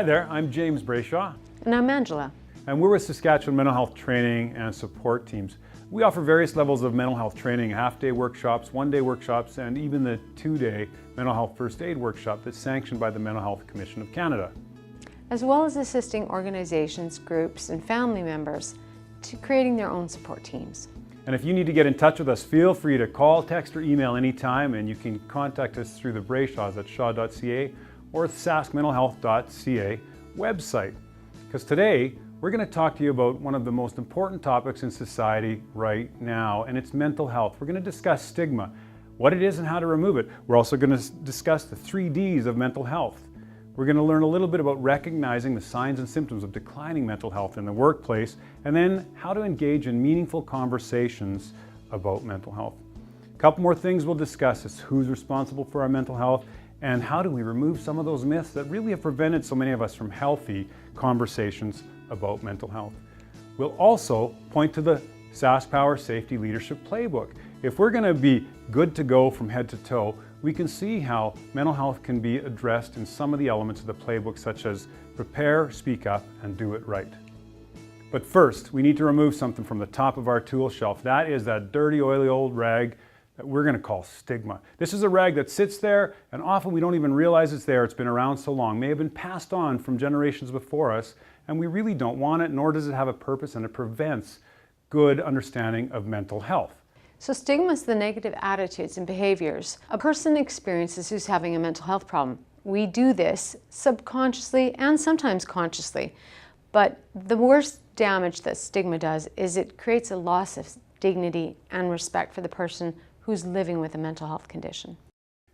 Hi there, I'm James Brayshaw. And I'm Angela. And we're with Saskatchewan Mental Health Training and Support Teams. We offer various levels of mental health training, half-day workshops, one-day workshops, and even the two-day mental health first aid workshop that's sanctioned by the Mental Health Commission of Canada. As well as assisting organizations, groups, and family members to creating their own support teams. And if you need to get in touch with us, feel free to call, text, or email anytime, and you can contact us through the Brayshaws at shaw.ca or saskmentalhealth.ca website. Because today, we're going to talk to you about one of the most important topics in society right now, and it's mental health. We're going to discuss stigma, what it is and how to remove it. We're also going to discuss the 3 Ds of mental health. We're going to learn a little bit about recognizing the signs and symptoms of declining mental health in the workplace, and then how to engage in meaningful conversations about mental health. A couple more things we'll discuss is who's responsible for our mental health, and how do we remove some of those myths that really have prevented so many of us from healthy conversations about mental health. We'll also point to the SaskPower Safety Leadership Playbook. If we're going to be good to go from head to toe, we can see how mental health can be addressed in some of the elements of the playbook, such as prepare, speak up, and do it right. But first, we need to remove something from the top of our tool shelf. That is that dirty, oily old rag that we're going to call stigma. This is a rag that sits there, and often we don't even realize it's there. It's been around so long, may have been passed on from generations before us, and we really don't want it, nor does it have a purpose, and it prevents good understanding of mental health. So stigma is the negative attitudes and behaviors a person experiences who's having a mental health problem. We do this subconsciously and sometimes consciously, but the worst damage that stigma does is it creates a loss of dignity and respect for the person who's living with a mental health condition.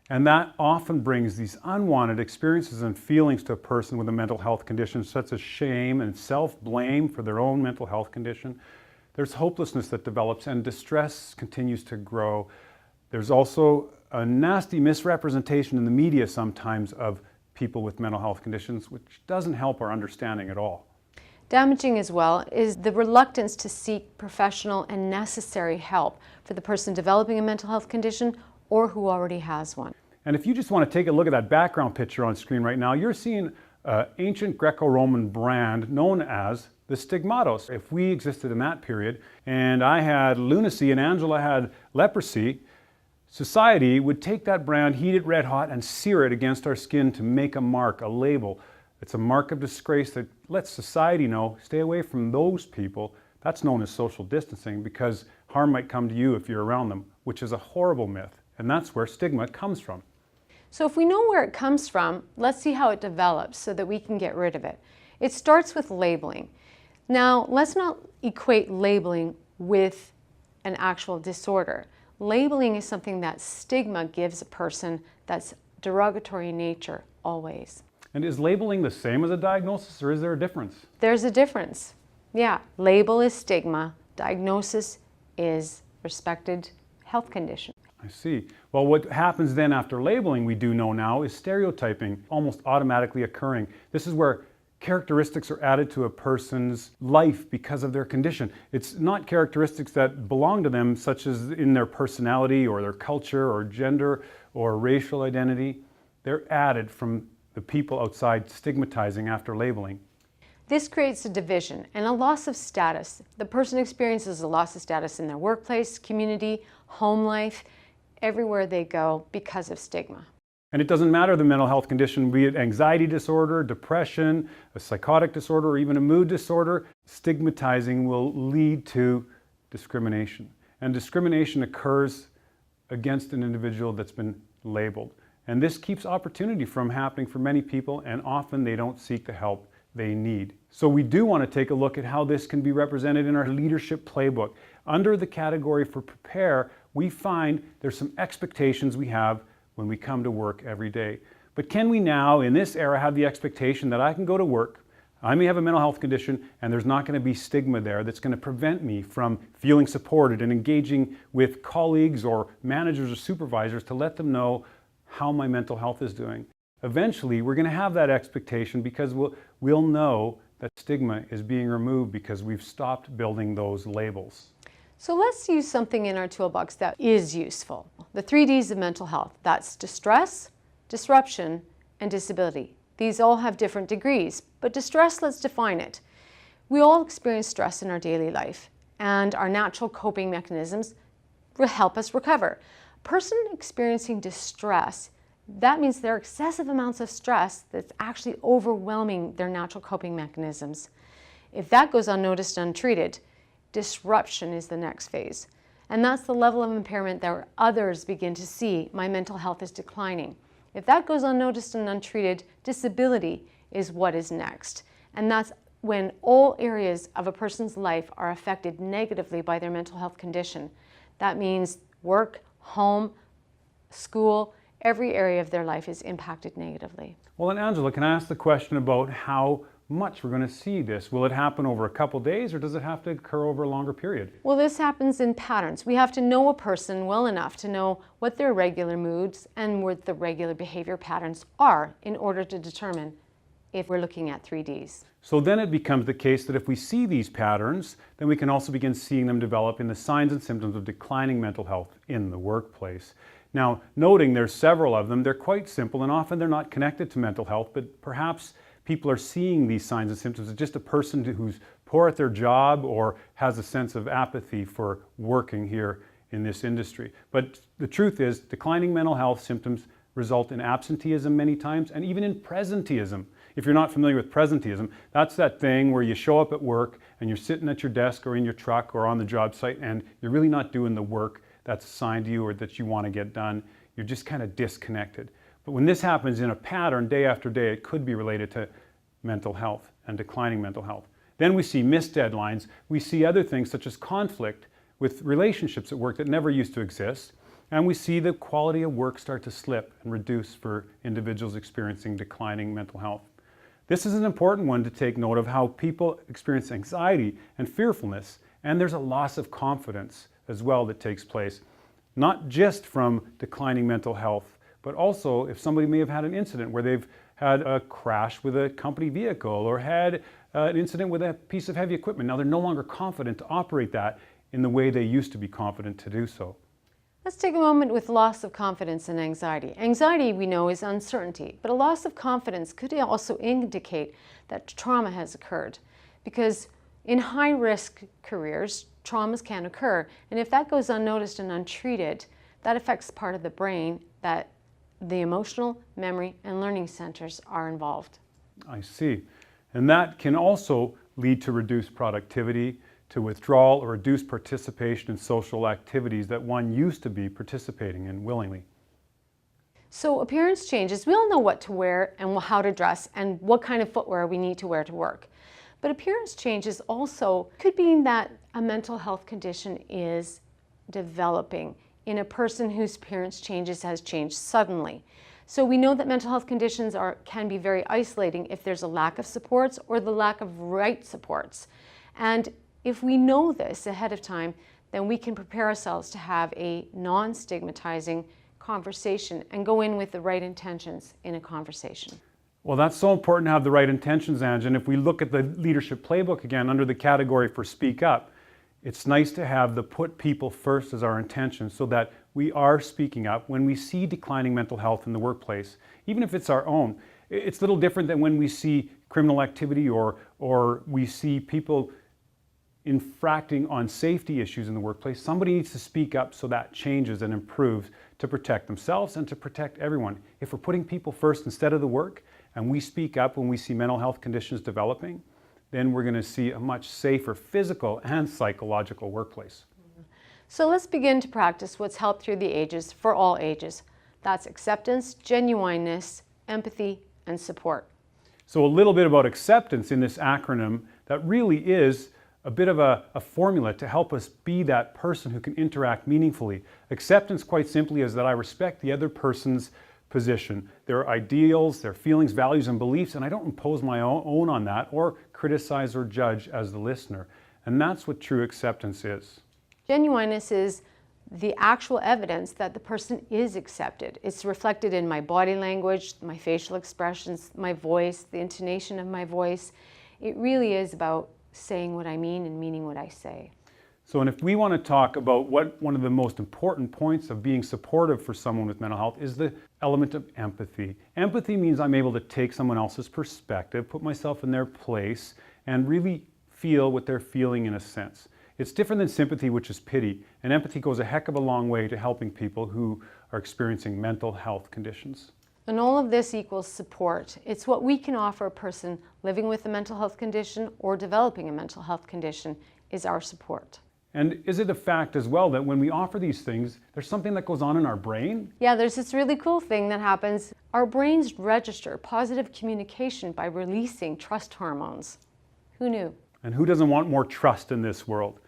And that often brings these unwanted experiences and feelings to a person with a mental health condition, such as shame and self-blame for their own mental health condition. There's hopelessness that develops, and distress continues to grow. There's also a nasty misrepresentation in the media sometimes of people with mental health conditions, which doesn't help our understanding at all. Damaging as well is the reluctance to seek professional and necessary help for the person developing a mental health condition or who already has one. And if you just want to take a look at that background picture on screen right now, you're seeing an ancient Greco-Roman brand known as the stigmatos. If we existed in that period and I had lunacy and Angela had leprosy, society would take that brand, heat it red hot, and sear it against our skin to make a mark, a label. It's a mark of disgrace that lets society know, stay away from those people. That's known as social distancing, because harm might come to you if you're around them, which is a horrible myth. And that's where stigma comes from. So if we know where it comes from, let's see how it develops so that we can get rid of it. It starts with labeling. Now, let's not equate labeling with an actual disorder. Labeling is something that stigma gives a person that's derogatory in nature, always. And is labeling the same as a diagnosis, or is there a difference? There's a difference. Yeah, label is stigma, diagnosis is respected health condition. I see. Well, what happens then after labeling, we do know now, is stereotyping almost automatically occurring. This is where characteristics are added to a person's life because of their condition. It's not characteristics that belong to them, such as in their personality or their culture or gender or racial identity. They're added from the people outside stigmatizing after labeling. This creates a division and a loss of status. The person experiences a loss of status in their workplace, community, home life, everywhere they go because of stigma. And it doesn't matter the mental health condition, be it anxiety disorder, depression, a psychotic disorder, or even a mood disorder, stigmatizing will lead to discrimination. And discrimination occurs against an individual that's been labeled. And this keeps opportunity from happening for many people, and often they don't seek the help they need. So we do want to take a look at how this can be represented in our leadership playbook. Under the category for prepare, we find there's some expectations we have when we come to work every day. But can we now, in this era, have the expectation that I can go to work, I may have a mental health condition, and there's not going to be stigma there that's going to prevent me from feeling supported and engaging with colleagues or managers or supervisors to let them know how my mental health is doing? Eventually, we're going to have that expectation because we'll know that stigma is being removed because we've stopped building those labels. So let's use something in our toolbox that is useful. The 3 Ds of mental health. That's distress, disruption, and disability. These all have different degrees, but distress, let's define it. We all experience stress in our daily life, and our natural coping mechanisms will help us recover. A person experiencing distress, that means there are excessive amounts of stress that's actually overwhelming their natural coping mechanisms. If that goes unnoticed and untreated, disruption is the next phase. And that's the level of impairment that others begin to see. My mental health is declining. If that goes unnoticed and untreated, disability is what is next. And that's when all areas of a person's life are affected negatively by their mental health condition. That means work, home, school, every area of their life is impacted negatively. Well, and Angela, can I ask the question about how much we're going to see this? Will it happen over a couple days, or does it have to occur over a longer period? Well, this happens in patterns. We have to know a person well enough to know what their regular moods and what the regular behavior patterns are in order to determine if we're looking at 3Ds. So then it becomes the case that if we see these patterns, then we can also begin seeing them develop in the signs and symptoms of declining mental health in the workplace. Now, noting there's several of them, they're quite simple, and often they're not connected to mental health, but perhaps people are seeing these signs and symptoms as just a person who's poor at their job or has a sense of apathy for working here in this industry. But the truth is, declining mental health symptoms result in absenteeism many times, and even in presenteeism. If you're not familiar with presenteeism, that's that thing where you show up at work and you're sitting at your desk or in your truck or on the job site, and you're really not doing the work that's assigned to you or that you want to get done. You're just kind of disconnected. But when this happens in a pattern day after day, it could be related to mental health and declining mental health. Then we see missed deadlines. We see other things such as conflict with relationships at work that never used to exist. And we see the quality of work start to slip and reduce for individuals experiencing declining mental health. This is an important one to take note of, how people experience anxiety and fearfulness, and there's a loss of confidence as well that takes place, not just from declining mental health, but also if somebody may have had an incident where they've had a crash with a company vehicle or had an incident with a piece of heavy equipment. Now they're no longer confident to operate that in the way they used to be confident to do so. Let's take a moment with loss of confidence and anxiety. Anxiety, we know, is uncertainty, but a loss of confidence could also indicate that trauma has occurred, because in high-risk careers, traumas can occur, and if that goes unnoticed and untreated, that affects part of the brain that the emotional, memory, and learning centers are involved. I see. And that can also lead to reduced productivity, to withdrawal or reduced participation in social activities that one used to be participating in willingly. So appearance changes. We all know what to wear and how to dress and what kind of footwear we need to wear to work. But appearance changes also could mean that a mental health condition is developing in a person whose appearance has changed suddenly. So we know that mental health conditions can be very isolating if there's a lack of supports or the lack of right supports. And if we know this ahead of time, then we can prepare ourselves to have a non-stigmatizing conversation and go in with the right intentions in a conversation. Well, that's so important to have the right intentions, Ange. And if we look at the leadership playbook again under the category for Speak Up, it's nice to have the put people first as our intention, so that we are speaking up when we see declining mental health in the workplace, even if it's our own. It's a little different than when we see criminal activity or we see people infracting on safety issues in the workplace. Somebody needs to speak up so that changes and improves to protect themselves and to protect everyone. If we're putting people first instead of the work, and we speak up when we see mental health conditions developing, then we're going to see a much safer physical and psychological workplace. So let's begin to practice what's helped through the ages for all ages. That's acceptance, genuineness, empathy, and support. So a little bit about acceptance in this acronym, that really is a bit of a formula to help us be that person who can interact meaningfully. Acceptance, quite simply, is that I respect the other person's position, their ideals, their feelings, values, and beliefs, and I don't impose my own on that or criticize or judge as the listener. And that's what true acceptance is. Genuineness is the actual evidence that the person is accepted. It's reflected in my body language, my facial expressions, my voice, the intonation of my voice. It really is about saying what I mean and meaning what I say. So, and if we want to talk about what one of the most important points of being supportive for someone with mental health is the element of empathy. Empathy means I'm able to take someone else's perspective, put myself in their place, and really feel what they're feeling in a sense. It's different than sympathy, which is pity, and empathy goes a heck of a long way to helping people who are experiencing mental health conditions. And all of this equals support. It's what we can offer a person living with a mental health condition or developing a mental health condition is our support. And is it a fact as well that when we offer these things, there's something that goes on in our brain? Yeah, there's this really cool thing that happens. Our brains register positive communication by releasing trust hormones. Who knew? And who doesn't want more trust in this world?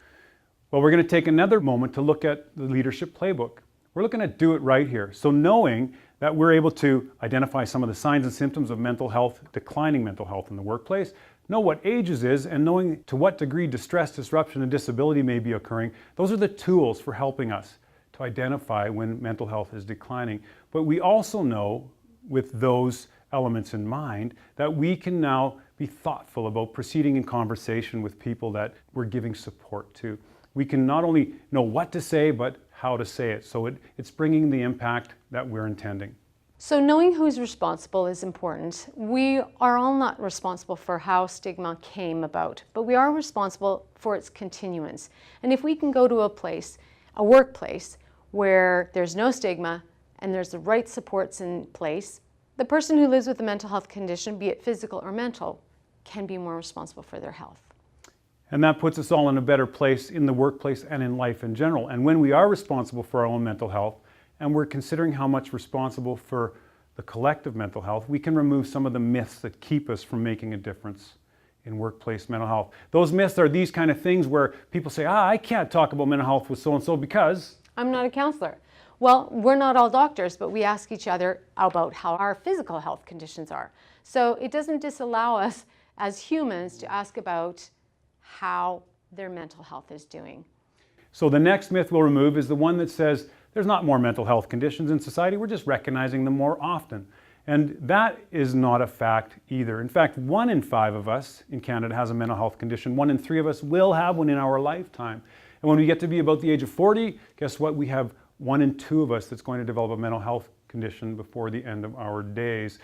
Well, we're going to take another moment to look at the leadership playbook. We're looking at do it right here. So knowing that we're able to identify some of the signs and symptoms of mental health, declining mental health in the workplace, know what ages is, and knowing to what degree distress, disruption, and disability may be occurring, those are the tools for helping us to identify when mental health is declining. But we also know, with those elements in mind, that we can now be thoughtful about proceeding in conversation with people that we're giving support to. We can not only know what to say, but how to say it. So it's bringing the impact that we're intending. So knowing who's responsible is important. We are all not responsible for how stigma came about, but we are responsible for its continuance. And if we can go to a place, a workplace, where there's no stigma and there's the right supports in place, the person who lives with a mental health condition, be it physical or mental, can be more responsible for their health. And that puts us all in a better place in the workplace and in life in general. And when we are responsible for our own mental health, and we're considering how much responsible for the collective mental health, we can remove some of the myths that keep us from making a difference in workplace mental health. Those myths are these kind of things where people say, I can't talk about mental health with so-and-so because I'm not a counselor. Well, we're not all doctors, but we ask each other about how our physical health conditions are. So it doesn't disallow us as humans to ask about how their mental health is doing. So the next myth we'll remove is the one that says there's not more mental health conditions in society, we're just recognizing them more often. And that is not a fact either. In fact, 1 in 5 of us in Canada has a mental health condition. 1 in 3 of us will have one in our lifetime. And when we get to be about the age of 40, guess what? We have 1 in 2 of us that's going to develop a mental health condition before the end of our days.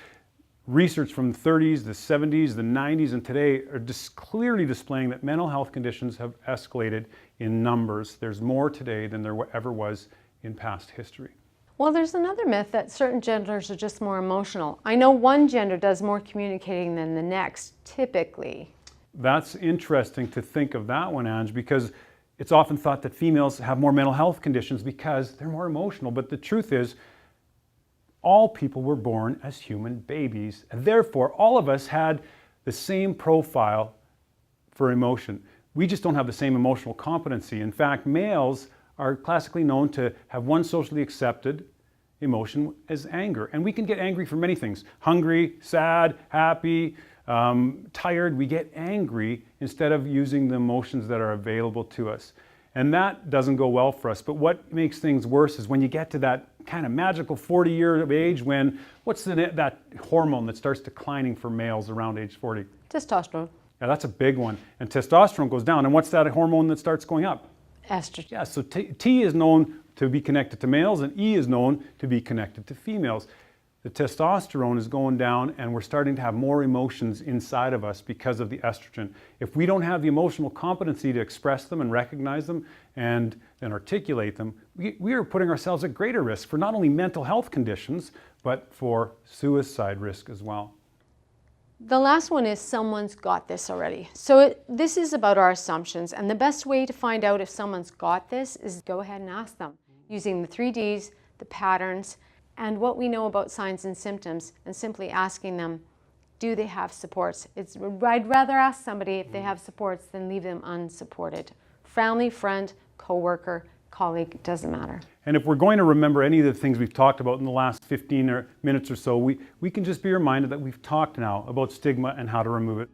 Research from the 30s, the 70s, the 90s, and today are just clearly displaying that mental health conditions have escalated in numbers. There's more today than there ever was in past history. Well, there's another myth that certain genders are just more emotional. I know one gender does more communicating than the next, typically. That's interesting to think of that one, Ange, because it's often thought that females have more mental health conditions because they're more emotional. But the truth is, all people were born as human babies, and therefore all of us had the same profile for emotion. We just don't have the same emotional competency. In fact, males are classically known to have one socially accepted emotion as anger. And we can get angry for many things. Hungry, sad, happy, tired. We get angry instead of using the emotions that are available to us. And that doesn't go well for us. But what makes things worse is when you get to that kind of magical 40 years of age when, that hormone that starts declining for males around age 40? Testosterone. Yeah, that's a big one. And testosterone goes down. And what's that hormone that starts going up? Estrogen. Yeah, so T is known to be connected to males and E is known to be connected to females. The testosterone is going down and we're starting to have more emotions inside of us because of the estrogen. If we don't have the emotional competency to express them and recognize them and articulate them, we are putting ourselves at greater risk for not only mental health conditions, but for suicide risk as well. The last one is someone's got this already. So this is about our assumptions, and the best way to find out if someone's got this is go ahead and ask them using the 3 Ds, the patterns, and what we know about signs and symptoms, and simply asking them, do they have supports? I'd rather ask somebody if they have supports than leave them unsupported. Family, friend, coworker, colleague, doesn't matter. And if we're going to remember any of the things we've talked about in the last 15 minutes or so, we can just be reminded that we've talked now about stigma and how to remove it.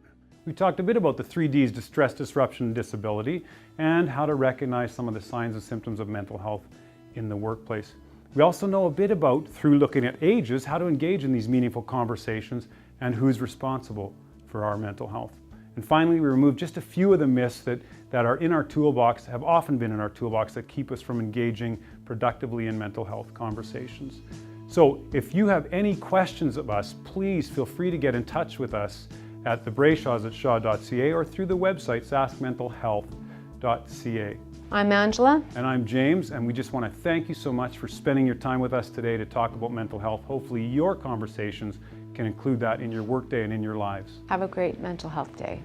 We talked a bit about the 3 Ds, distress, disruption, and disability, and how to recognize some of the signs and symptoms of mental health in the workplace. We also know a bit about, through looking at ages, how to engage in these meaningful conversations and who's responsible for our mental health. And finally, we removed just a few of the myths that that are in our toolbox, have often been in our toolbox, that keep us from engaging productively in mental health conversations. So if you have any questions of us, please feel free to get in touch with us at the Brayshaws@shaw.ca or through the website saskmentalhealth.ca. I'm Angela. And I'm James, and we just want to thank you so much for spending your time with us today to talk about mental health. Hopefully your conversations can include that in your workday and in your lives. Have a great mental health day.